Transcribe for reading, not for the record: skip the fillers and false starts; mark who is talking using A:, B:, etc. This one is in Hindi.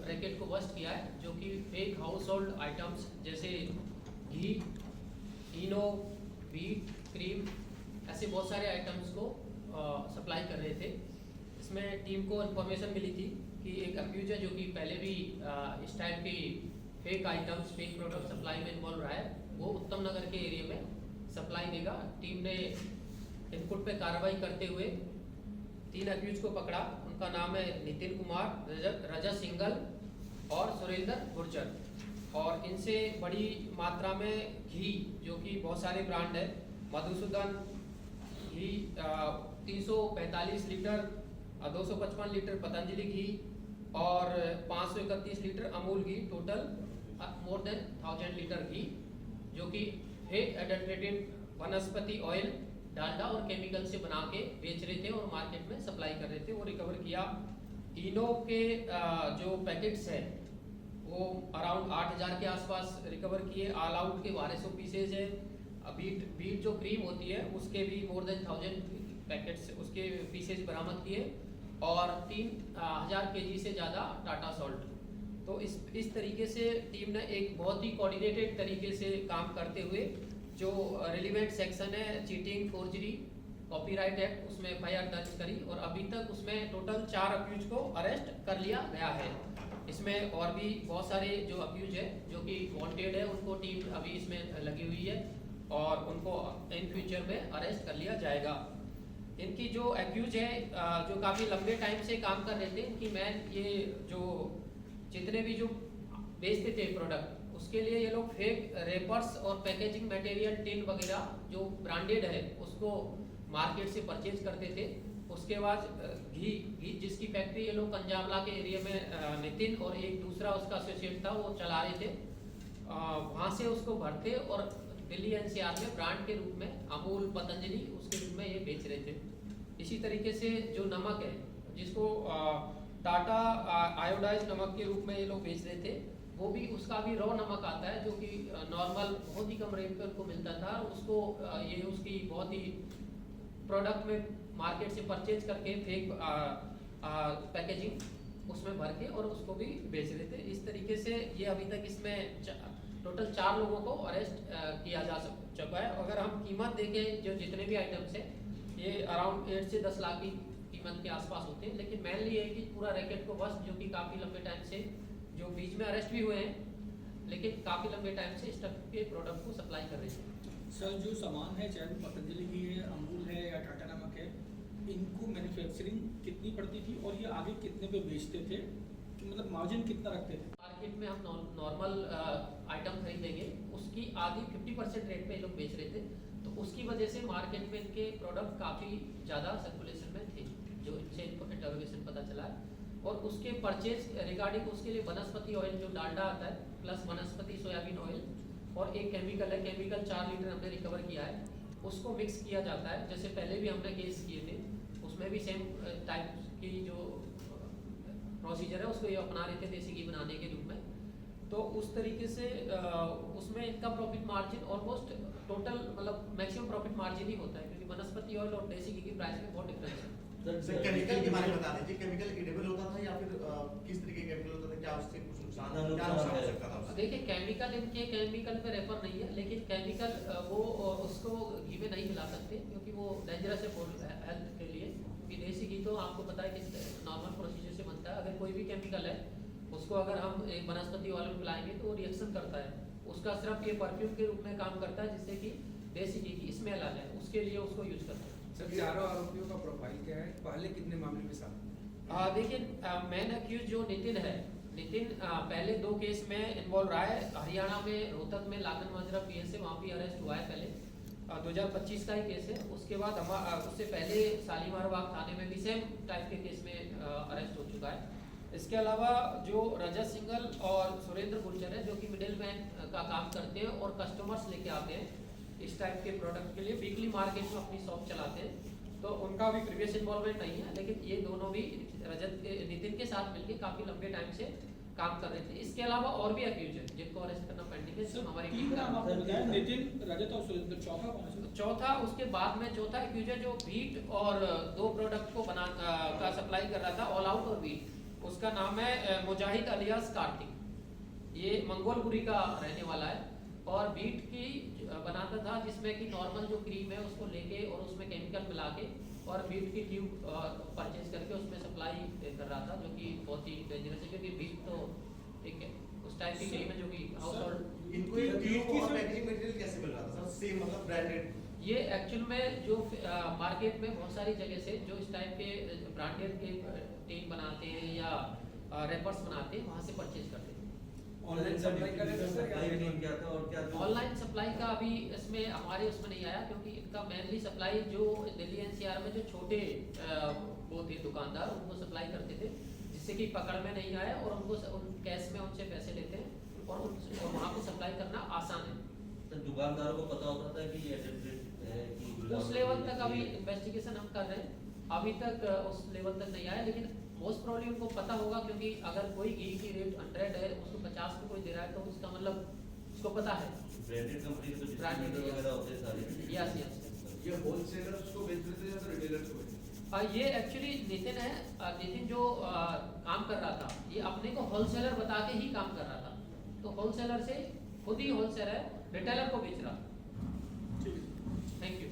A: रैकेट को बस्ट किया है, जो कि फेक हाउस होल्ड आइटम्स जैसे घी, इनो, व्हीट, क्रीम, ऐसे बहुत सारे आइटम्स को सप्लाई कर रहे थे। इसमें टीम को इन्फॉर्मेशन मिली थी कि एक अक्यूज है जो कि पहले भी इस टाइप की fake items, fake product supply में इन्वॉल्व रहा है, वो उत्तम नगर के एरिया में सप्लाई देगा। टीम ने इनपुट पे कार्रवाई करते हुए 3 अक्यूज को पकड़ा। उनका नाम है नितिन कुमार, रजत सिंघल और सुरेंद्र गुर्जर। और इनसे बड़ी मात्रा में घी, जो कि बहुत सारे ब्रांड है, मधुसूदन घी 345 लीटर, 255 लीटर पतंजलि घी और 531 लीटर अमूल घी, टोटल मोर देन 1000 लीटर घी, जो कि फेक एडल्ट्रेटेड वनस्पति ऑयल, डालडा और केमिकल से बना के बेच रहे थे और मार्केट में सप्लाई कर रहे थे। वो रिकवर किया। इनो के जो पैकेट्स है वो अराउंड 8000 के आसपास रिकवर किए। ऑल आउट के 1200 पीसेज है। बीट जो क्रीम होती है उसके भी मोर देन 1000 पैकेट्स, उसके पीसेज बरामद किए और 3000 केजी से ज़्यादा टाटा सॉल्ट। तो इस तरीके से टीम ने एक बहुत ही कोऑर्डिनेटेड तरीके से काम करते हुए जो रिलेवेंट सेक्शन है, चीटिंग, फोर्जरी, कॉपीराइट एक्ट, उसमें एफआईआर दर्ज करी और अभी तक उसमें टोटल 4 अक्यूज को अरेस्ट कर लिया गया है। इसमें और भी बहुत सारे जो अक्यूज है जो कि वांटेड है, उनको टीम अभी इसमें लगी हुई है और उनको इन फ्यूचर में अरेस्ट कर लिया जाएगा। इनकी जो अक्यूज है जो काफ़ी लंबे टाइम से काम कर रहे थे, इनकी मैन ये जो जितने भी जो बेचते थे प्रोडक्ट, उसके लिए ये लोग फेक रेपर्स और पैकेजिंग मटेरियल, टिन वगैरह जो ब्रांडेड है उसको मार्केट से परचेज करते थे। उसके बाद घी जिसकी फैक्ट्री ये लोग पंजाबला के एरिया में नितिन और एक दूसरा उसका एसोसिएट था वो चला रहे थे, वहाँ से उसको भरते और दिल्ली एनसीआर में ब्रांड के रूप में अमूल, पतंजलि उसके रूप में ये बेच रहे थे। इसी तरीके से जो नमक है जिसको टाटा आयोडाइज नमक के रूप में ये लोग बेच रहे थे, वो भी उसका भी रॉ नमक आता है जो कि नॉर्मल बहुत ही कम रेट पे उनको मिलता था। उसको ये उसकी बहुत ही प्रोडक्ट में मार्केट से परचेज करके फेक पैकेजिंग उसमें भर के और उसको भी बेच रहे थे। इस तरीके से ये अभी तक इसमें टोटल 4 लोगों को अरेस्ट किया जा चुका है। अगर हम कीमत देखें जो जितने भी आइटम्स हैं, ये अराउंड 8 से 10 लाख की कीमत के आसपास होते हैं। लेकिन मेनली ये कि पूरा रैकेट को बस जो कि काफ़ी लंबे टाइम से, जो बीच में अरेस्ट भी हुए हैं, लेकिन काफ़ी लंबे टाइम से इस टाइप के प्रोडक्ट को सप्लाई कर रहे थे।
B: सर जो सामान है, चाहे वो पतंजलि की है, अमूल है या टाटा नमक है, इनको मैन्युफैक्चरिंग कितनी पड़ती थी और ये आगे कितने पे बेचते थे, कि मतलब मार्जिन कितना रखते थे?
A: मार्केट में हम नॉर्मल आइटम खरीदेंगे उसकी आधी 50% रेट पे लोग बेच रहे थे, तो उसकी वजह से मार्केट में इनके प्रोडक्ट काफ़ी ज़्यादा सर्कुलेशन में थे, जो इनसे इनको इंटरोगेशन पता चला है। और उसके परचेज रिगार्डिंग उसके लिए वनस्पति ऑयल जो डालडा आता है प्लस वनस्पति सोयाबीन ऑयल और एक केमिकल है, केमिकल 4 लीटर हमने रिकवर किया है, उसको मिक्स किया जाता है। जैसे पहले भी हमने केस किए थे, उसमें भी सेम टाइप की जो प्रोसीजर है उसको ये अपना रहे थे देसी घी बनाने के रूप में। तो उस तरीके से उसमें इनका प्रॉफिट मार्जिन ऑलमोस्ट टोटल मतलब मैक्सिमम प्रॉफिट मार्जिन ही होता है, क्योंकि वनस्पति ऑयल और देसी घी की प्राइस में बहुत डिफरेंस है।
C: सर केमिकल के बारे में बता दीजिए, केमिकल एडिबल होता था या फिर किस तरीके का केमिकल होता था, क्या उससे कुछ नुकसान हो सकता था?
A: देखिए केमिकल, इनके केमिकल पे रेफर नहीं है, लेकिन केमिकल वो उसको घी में नहीं मिला सकते क्योंकि वो डेंजरस है हेल्थ के लिए। क्योंकि देसी घी तो आपको पता है कि नॉर्मल प्रोसीजर से बनता है। अगर कोई भी केमिकल है उसको अगर हम एक वनस्पति ऑयल में मिलाएंगे तो वो रिएक्शन करता है, उसका सिर्फ ये परफ्यूम के रूप में काम करता है जिससे कि देसी घी की स्मेल आ जाए, उसके लिए उसको यूज करते हैं।
D: सर चारों आरोपियों का प्रोफाइल क्या है, पहले कितने मामले में साथ?
A: देखिए मेन अक्यूज जो नितिन है, नितिन पहले 2 केस में इन्वॉल्व रहा है। हरियाणा में रोहतक में लाखन माजरा पीएस से वहाँ भी अरेस्ट हुआ है पहले, 2025 का ही केस है। उसके बाद उससे पहले शालीमार बाग थाने में भी सेम टाइप के केस में अरेस्ट हो चुका है। इसके अलावा जो रजत सिंघल और सुरेंद्र गुर्जर है जो कि मिडिल मैन का काम करते हैं और कस्टमर्स लेके आते हैं इस टाइप के प्रोडक्ट के लिए, वीकली मार्केट में अपनी शॉप चलाते हैं, तो उनका भी प्रीवियस इन्वॉल्वमेंट नहीं है। लेकिन ये दोनों भी नितिन के साथ मिलकर काफ़ी लंबे टाइम से काम कर रहे थे। इसके अलावा और भी अक्यूज है जिनको अरेस्ट करना पेंडिंग है। हमारी टीम का
B: नितिन, रजत और सुरेंद्र, चौथा कौन है?
A: चौथा उसके बाद में चौथा अक्यूज है जो व्हीट और 2 प्रोडक्ट को का सप्लाई कर रहा था, ऑल आउट और व्हीट, उसका नाम है मुजाहिद अलियास कार्तिक। ये मंगोलपुरी का रहने वाला है और बीट की बनाता था, जिसमें कि नॉर्मल जो क्रीम है उसको लेके और उसमें केमिकल मिला के और बीट की ट्यूब परचेज करके उसमें सप्लाई कर रहा था, जो कि बहुत ही डेंजरस है क्योंकि बीट तो एक है उस टाइप की क्रीम है जो कि हाउस होल्ड।
C: इनको ये ट्यूब और पैकेजिंग मटेरियल कैसे मिल रहा था सर, सेम मतलब ब्रांडेड?
A: ये एक्चुअल में जो मार्केट में बहुत सारी जगह से जो इस टाइप के ब्रांडेड के टीन बनाते हैं या रैपर्स बनाते हैं, वहाँ से परचेज करते हैं।
D: ऑनलाइन सप्लाई का
E: क्या था और क्या
A: ऑनलाइन सप्लाई का अभी इसमें हमारे उसमें नहीं आया, क्योंकि इनका मेनली सप्लाई जो दिल्ली एनसीआर में जो छोटे वो थे दुकानदार, उनको सप्लाई करते थे, जिससे कि पकड़ में नहीं आया और उनको कैश में उनसे पैसे लेते हैं और वहाँ पे सप्लाई करना आसान है।
E: तो दुकानदारों को पता होता था कि ये एडिक्टेड है कि
A: उस लेवल तक अभी इन्वेस्टिगेशन हम कर रहे हैं, अभी तक उस लेवल तक नहीं आया, लेकिन मोस्ट प्रोबब्ली उनको पता होगा, क्योंकि अगर कोई घी की रेट 100 है उसको 50 में कोई दे रहा है तो उसका मतलब उसको पता है।
E: ब्रांडेड कंपनी के तो
A: Branded
E: डिस्ट्रीब्यूटर वगैरह होते हैं सारे।
A: Yes yes.
F: ये होलसेलर्स को बेच रहे थे या फिर रिटेलर्स को बेच रहे थे?
A: ये एक्चुअली नितिन है, नितिन जो काम कर रहा था ये अपने को होलसेलर बता के ही काम कर रहा था, तो होलसेलर से खुद ही होलसेलर रिटेलर को बेच रहा था।
B: ठीक है।
A: Thank you.